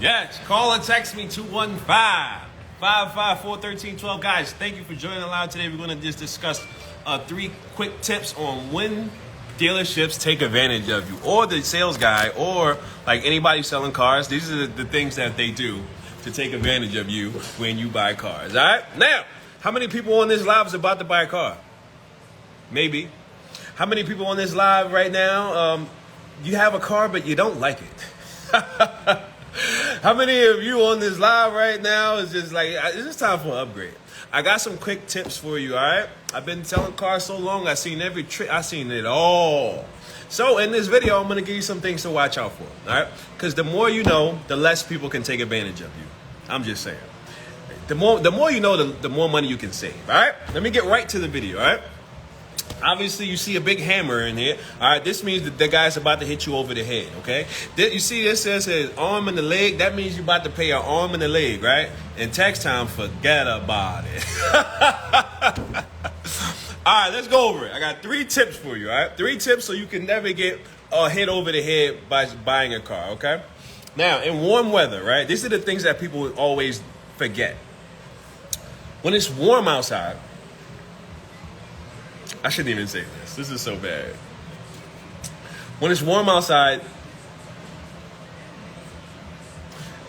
Yes, call or text me 215-554-1312. Guys, thank you for joining the live today. We're going to just discuss 3 quick tips on when dealerships take advantage of you, or the sales guy, or like anybody selling cars. These are the things that they do to take advantage of you when you buy cars. All right? Now, how many people on this live is about to buy a car? Maybe. How many people on this live right now, you have a car but you don't like it? How many of you on this live right now is just like, it's just time for an upgrade? I got some quick tips for you, all right? I've been selling cars so long, I've seen every trick, I've seen it all. So in this video, I'm gonna give you some things to watch out for, all right? Because the more you know, the less people can take advantage of you. I'm just saying. The more you know, the more money you can save, all right? Let me get right to the video, all right? Obviously, you see a big hammer in here. All right, this means that the guy's about to hit you over the head, okay? You see this says arm and the leg. That means you're about to pay your arm and the leg, right? In tax time, forget about it. All right, let's go over it. I got 3 tips for you, all right? 3 tips so you can never get hit over the head by buying a car, okay? Now, in warm weather, right? These are the things that people always forget. When it's warm outside, I shouldn't even say this. This is so bad. When it's warm outside,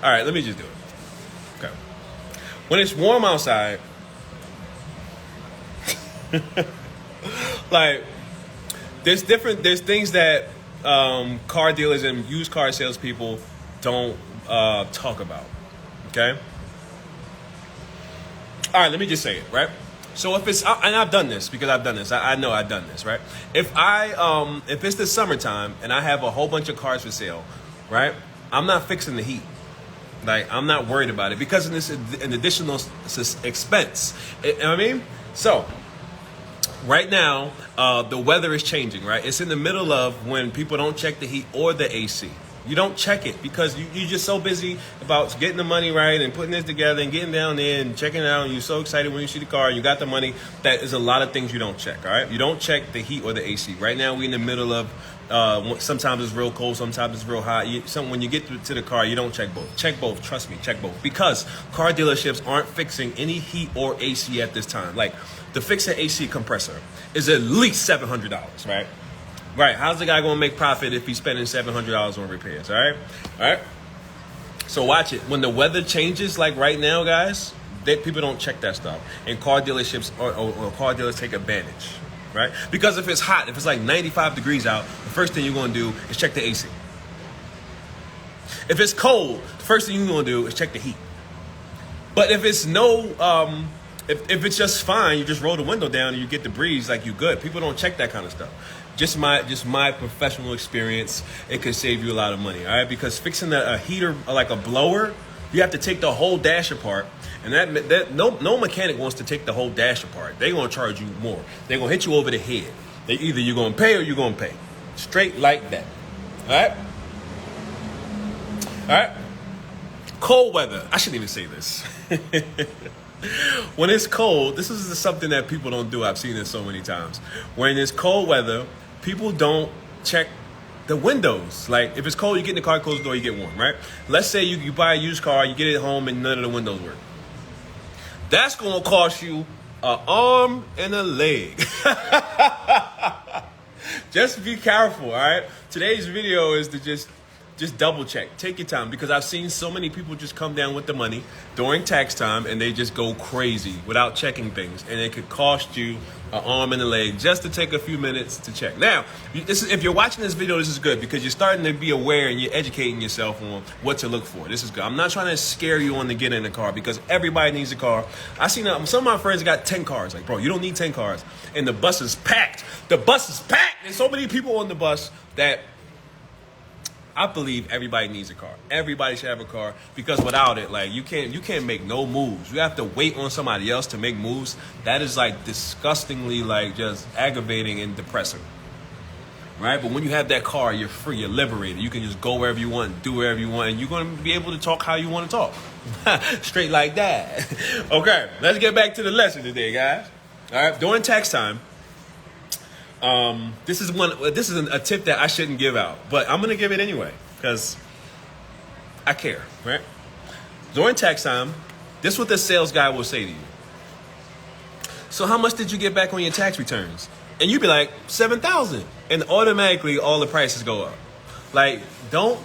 all right, let me just do it. Okay. When it's warm outside, like there's things that car dealers and used car salespeople don't talk about. Okay. All right, let me just say it, right? So if it's, and I've done this because I've done this. I know I've done this, right? If it's the summertime and I have a whole bunch of cars for sale, right? I'm not fixing the heat. Like, I'm not worried about it because it's an additional expense. You know what I mean? So right now, the weather is changing, right? It's in the middle of when people don't check the heat or the AC. You don't check it because you're just so busy about getting the money right and putting this together and getting down there and checking it out. And you're so excited when you see the car and you got the money. That is a lot of things you don't check, all right? You don't check the heat or the AC. Right now, we're in the middle of, sometimes it's real cold, sometimes it's real hot. When you get to the car, you don't check both. Check both. Trust me, check both. Because car dealerships aren't fixing any heat or AC at this time. Like, to fix an AC compressor is at least $700, right? Right, how's the guy going to make profit if he's spending $700 on repairs, all right? All right? So watch it. When the weather changes, like right now, guys, people don't check that stuff. And car dealerships or car dealers take advantage, right? Because if it's hot, if it's like 95 degrees out, the first thing you're going to do is check the AC. If it's cold, the first thing you're going to do is check the heat. But if it's if it's just fine, you just roll the window down and you get the breeze, like you good. People don't check that kind of stuff. Just my professional experience, it could save you a lot of money, all right? Because fixing a heater, like a blower, you have to take the whole dash apart, and that no mechanic wants to take the whole dash apart. They're gonna charge you more. They're gonna hit you over the head. Either you're gonna pay or you're gonna pay, straight like that, all right? All right. Cold weather. I shouldn't even say this. When it's cold, this is something that people don't do. I've seen this so many times. When it's cold weather, people don't check the windows. Like, if it's cold, you get in the car, close the door, you get warm, right? Let's say you buy a used car, you get it home, and none of the windows work. That's going to cost you an arm and a leg. Just be careful, all right? Today's video is to just double check. Take your time, because I've seen so many people just come down with the money during tax time and they just go crazy without checking things, and it could cost you an arm and a leg just to take a few minutes to check. Now, if you're watching this video, this is good because you're starting to be aware and you're educating yourself on what to look for. This is good. I'm not trying to scare you on to get in a car because everybody needs a car. I seen some of my friends got 10 cars. Like, bro, you don't need 10 cars. And the bus is packed. The bus is packed. There's so many people on the bus that I believe everybody needs a car. Everybody should have a car, because without it, like, you can't make no moves. You have to wait on somebody else to make moves. That is like disgustingly, like, just aggravating and depressing. Right? But when you have that car, you're free, you're liberated. You can just go wherever you want, do wherever you want, and you're going to be able to talk how you want to talk. Straight like that. Okay, let's get back to the lesson today, guys. All right, during tax time, this is a tip that I shouldn't give out, but I'm gonna give it anyway, because I care, right? During tax time, this is what the sales guy will say to you. So how much did you get back on your tax returns? And you'd be like, 7,000. And automatically all the prices go up. Like, don't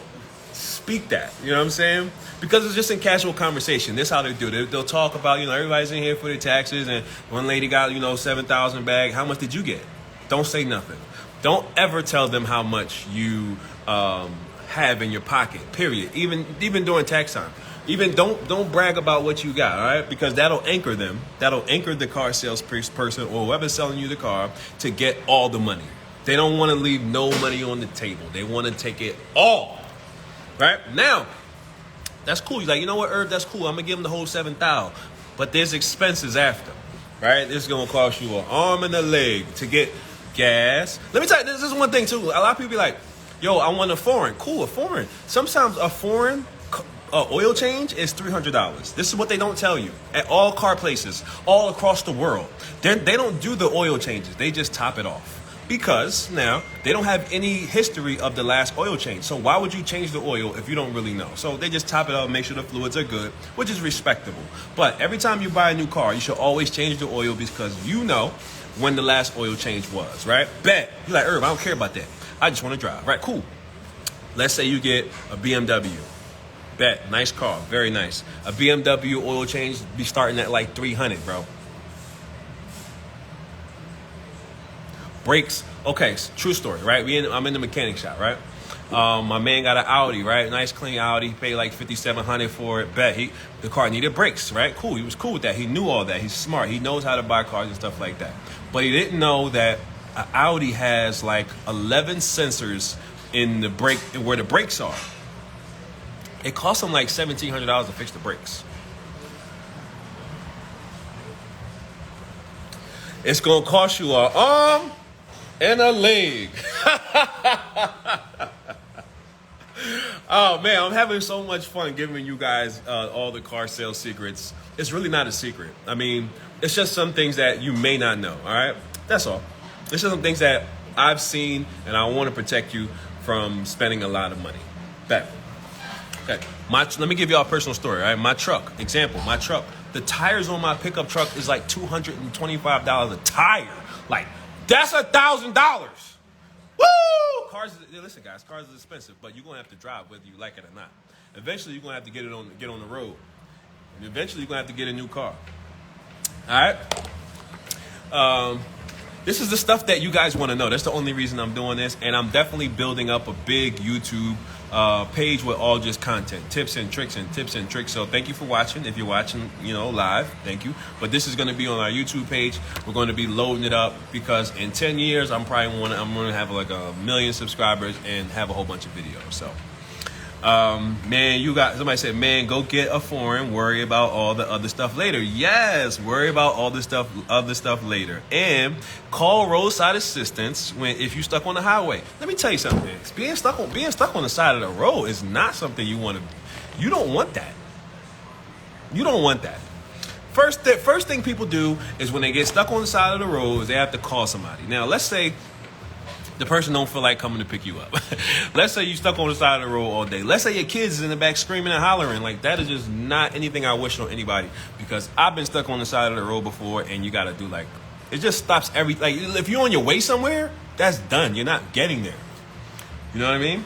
speak that. You know what I'm saying? Because it's just in casual conversation. This is how they do it. They'll talk about, everybody's in here for their taxes. And one lady got, 7,000 back. How much did you get? Don't say nothing. Don't ever tell them how much you have in your pocket, period. Even during tax time. Even don't brag about what you got, all right? Because that'll anchor them. That'll anchor the car sales person or whoever's selling you the car to get all the money. They don't want to leave no money on the table. They want to take it all, right? Now, that's cool. You're like, you know what, Herb, that's cool. I'm going to give them the whole 7,000. But there's expenses after, right? This is going to cost you an arm and a leg to get gas. Let me tell you, this is one thing, too. A lot of people be like, yo, I want a foreign. Cool, a foreign. Sometimes a foreign oil change is $300. This is what they don't tell you at all car places all across the world. They don't do the oil changes. They just top it off because now they don't have any history of the last oil change. So why would you change the oil if you don't really know? So they just top it up, make sure the fluids are good, which is respectable. But every time you buy a new car, you should always change the oil because you know when the last oil change was, right? Bet. You're like, Herb, I don't care about that. I just want to drive. Right, cool. Let's say you get a BMW. Bet, nice car, very nice. A BMW oil change be starting at like 300, bro. Brakes, okay, true story, right? I'm in the mechanic shop, right? My man got an Audi, right? Nice clean Audi, paid like $5,700 for it. Bet the car needed brakes, right? Cool, he was cool with that. He knew all that. He's smart. He knows how to buy cars and stuff like that. But he didn't know that an Audi has like 11 sensors in the brake where the brakes are. It cost him like $1,700 to fix the brakes. It's going to cost you an arm and a leg. Oh, man, I'm having so much fun giving you guys all the car sales secrets. It's really not a secret. I mean, it's just some things that you may not know, all right? That's all. It's just some things that I've seen, and I want to protect you from spending a lot of money. Bet. Okay. Let me give y'all a personal story, right? My truck, the tires on my pickup truck is like $225 a tire. Like, that's $1,000. Woo! Listen, guys, cars are expensive, but you're going to have to drive whether you like it or not. Eventually, you're going to have to get on the road. And eventually, you're going to have to get a new car. All right? This is the stuff that you guys want to know. That's the only reason I'm doing this. And I'm definitely building up a big YouTube page with all just content, tips and tricks. So thank you for watching. If you're watching, live, thank you. But this is going to be on our YouTube page. We're going to be loading it up because in 10 years, I'm going to have like 1 million subscribers and have a whole bunch of videos. So, man, somebody said, man, go get a foreign, worry about all the other stuff later. Yes, worry about all the other stuff later. And call roadside assistance if you're stuck on the highway. Let me tell you something. Being stuck on the side of the road is not something you want to. You don't want that. You don't want that. First thing people do is when they get stuck on the side of the road, is they have to call somebody. Now, let's say the person don't feel like coming to pick you up. Let's say you stuck on the side of the road all day. Let's say your kids is in the back screaming and hollering. Like, that is just not anything I wish on anybody, because I've been stuck on the side of the road before, and you got to do it just stops like, if you're on your way somewhere, that's done. You're not getting there. You know what I mean?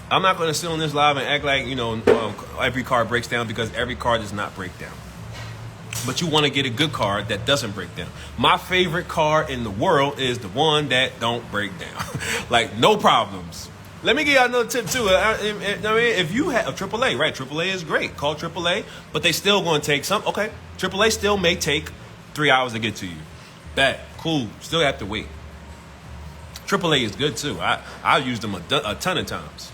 I'm not going to sit on this live and act like, every car breaks down, because every car does not break down. But you want to get a good car that doesn't break down. My favorite car in the world is the one that don't break down. Like, no problems. Let me give you another tip, too. If you have a AAA, right? AAA is great. Call AAA, but they still going to take some. Okay, AAA still may take 3 hours to get to you. That, cool. Still have to wait. AAA is good, too. I've used them a ton of times.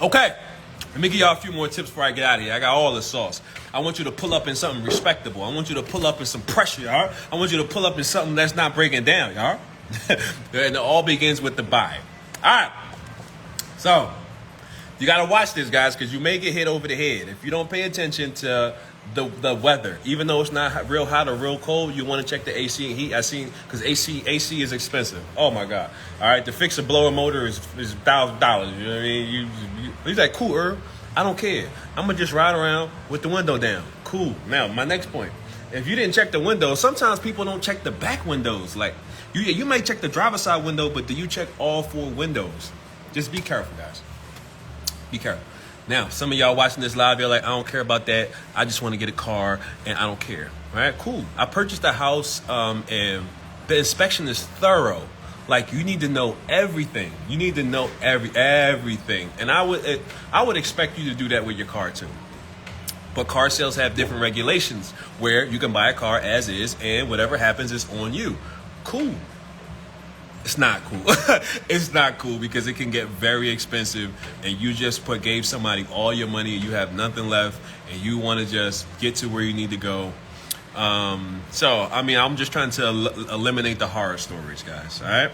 Okay, let me give y'all a few more tips before I get out of here. I got all the sauce. I want you to pull up in something respectable. I want you to pull up in some pressure, y'all. I want you to pull up in something that's not breaking down, y'all. And it all begins with the buy. All right. So, you got to watch this, guys, because you may get hit over the head. If you don't pay attention to the weather. Even though it's not real hot or real cold, you want to check the AC and heat. I seen because AC is expensive. Oh my god! All right, to fix a blower motor is $1,000. You know what I mean? He's like, cool, Herb. I don't care. I'm gonna just ride around with the window down. Cool. Now my next point: if you didn't check the windows, sometimes people don't check the back windows. Like you may check the driver's side window, but do you check all 4 windows? Just be careful, guys. Be careful. Now, some of y'all watching this live, you're like, I don't care about that. I just want to get a car, and I don't care. All right, cool. I purchased a house, and the inspection is thorough. Like, you need to know everything. You need to know everything. And I would expect you to do that with your car too. But car sales have different regulations where you can buy a car as is, and whatever happens is on you. Cool. It's not cool. It's not cool because it can get very expensive, and you just gave somebody all your money and you have nothing left, and you want to just get to where you need to go. So I mean, I'm just trying to eliminate the horror stories, guys. All right.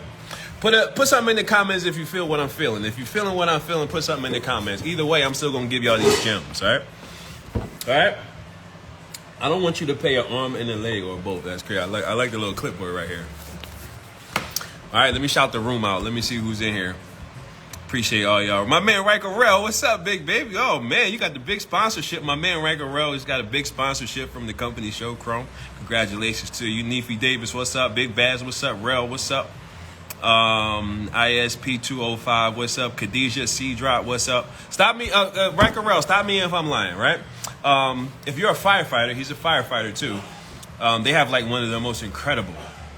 Put something in the comments if you feel what I'm feeling. If you're feeling what I'm feeling, put something in the comments. Either way, I'm still gonna give y'all these gems. All right. All right. I don't want you to pay an arm and a leg or both. That's crazy. I like the little clipboard right here. All right, let me shout the room out. Let me see who's in here. Appreciate all y'all. My man, Rankerell, what's up, big baby? Oh, man, you got the big sponsorship. My man, Rankerell, has got a big sponsorship from the company Show Chrome. Congratulations to you. Neefy Davis, what's up? Big Baz, what's up? Rel, what's up? ISP 205, what's up? Khadijah C Drop, what's up? Stop me, Rankerell, stop me if I'm lying, right? If you're a firefighter, he's a firefighter too. They have like one of the most incredible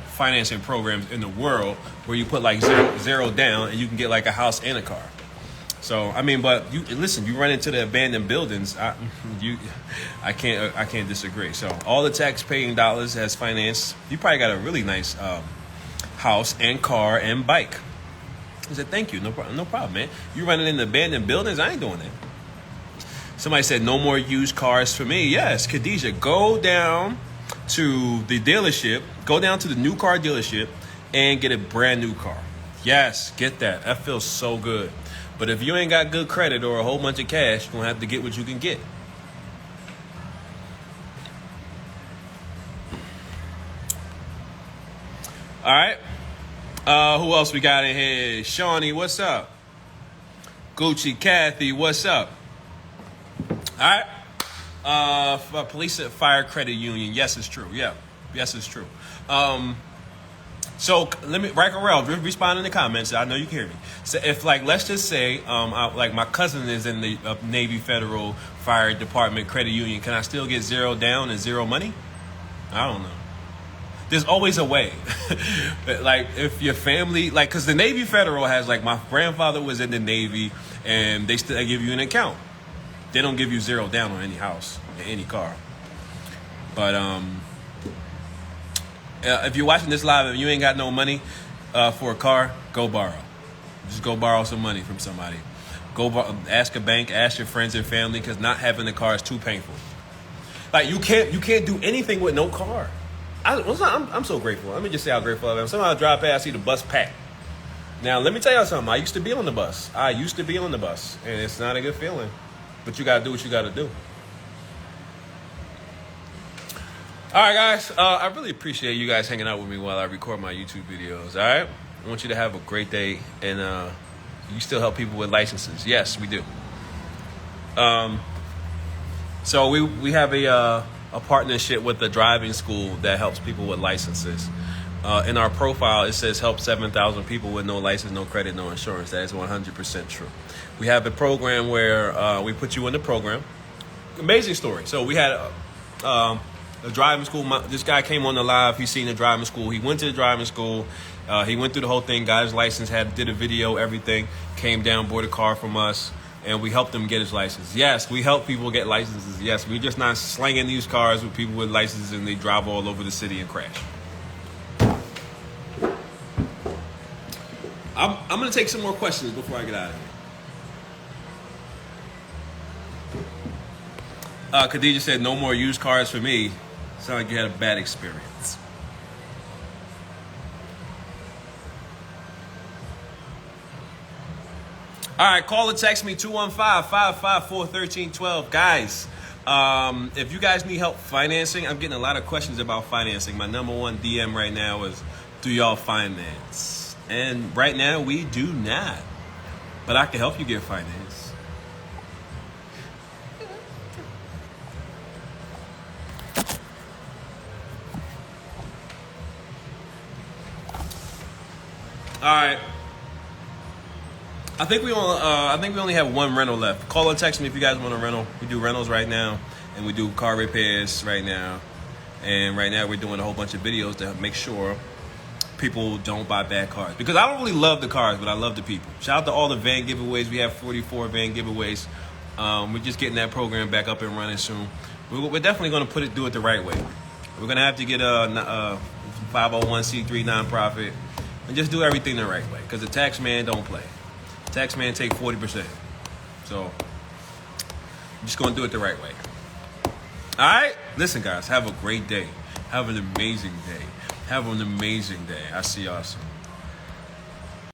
financing programs in the world where you put like zero down and you can get like a house and a car. So I mean, but you listen, you run into the abandoned buildings. I can't disagree. So all the tax-paying dollars has financed. You probably got a really nice house and car and bike. I said, thank you, no problem, man. You running into abandoned buildings? I ain't doing that. Somebody said no more used cars for me. Yes, Khadijah, go down to the dealership, go down to the new car dealership and get a brand new car. Yes, get that. That feels so good. But if you ain't got good credit or a whole bunch of cash, you're gonna have to get what you can get. All right. Who else we got in here? Shawnee, what's up? Gucci Kathy, what's up? All right. Police and Fire Credit Union. Yes, it's true. Yeah. Yes, it's true. So let me, Rankerell, respond in the comments. I know you can hear me. So if like, let's just say, like my cousin is in the Navy Federal Fire Department Credit Union, can I still get zero down and zero money? I don't know. There's always a way. Like if your family, like, cause the Navy Federal has like, my grandfather was in the Navy and they still give you an account. They don't give you zero down on any house, any car. But if you're watching this live and you ain't got no money for a car, go borrow. Just go borrow some money from somebody. Ask a bank, ask your friends and family, because not having a car is too painful. Like you can't do anything with no car. I'm so grateful. Let me just say how grateful I am. Sometimes I drive past, see the bus packed. Now let me tell y'all something. I used to be on the bus, and it's not a good feeling. But you gotta do what you gotta do. All right, guys. I really appreciate you guys hanging out with me while I record my YouTube videos. All right. I want you to have a great day, and you still help people with licenses. Yes, we do. So we have a partnership with the driving school that helps people with licenses. In our profile, it says help 7,000 people with no license, no credit, no insurance. That is 100% true. We have a program where we put you in the program. Amazing story. So we had a driving school. This guy came on the live. He's seen the driving school. He went to the driving school. He went through the whole thing, got his license, did a video, everything. Came down, bought a car from us, and we helped him get his license. Yes, we help people get licenses. Yes, we're just not slanging these cars with people with licenses and they drive all over the city and crash. I'm going to take some more questions before I get out of here. Khadijah said, no more used cars for me. Sound like you had a bad experience. All right, call or text me, 215-554-1312. Guys, If you guys need help financing, I'm getting a lot of questions about financing. My number one DM right now is, do y'all finance? And right now we do not, but I can help you get finance. All right. I think we only have one rental left. Call or text me if you guys want a rental. We do rentals right now, and we do car repairs right now. And right now we're doing a whole bunch of videos to make sure people don't buy bad cars. Because I don't really love the cars, but I love the people. Shout out to all the van giveaways. We have 44 van giveaways. We're just getting that program back up and running soon. We're definitely going to do it the right way. We're going to have to get a 501c3 nonprofit and just do everything the right way. Because the tax man don't play. Tax man take 40%. So I'm just going to do it the right way. All right? Listen, guys, have a great day. Have an amazing day. Have an amazing day. I'll see y'all soon.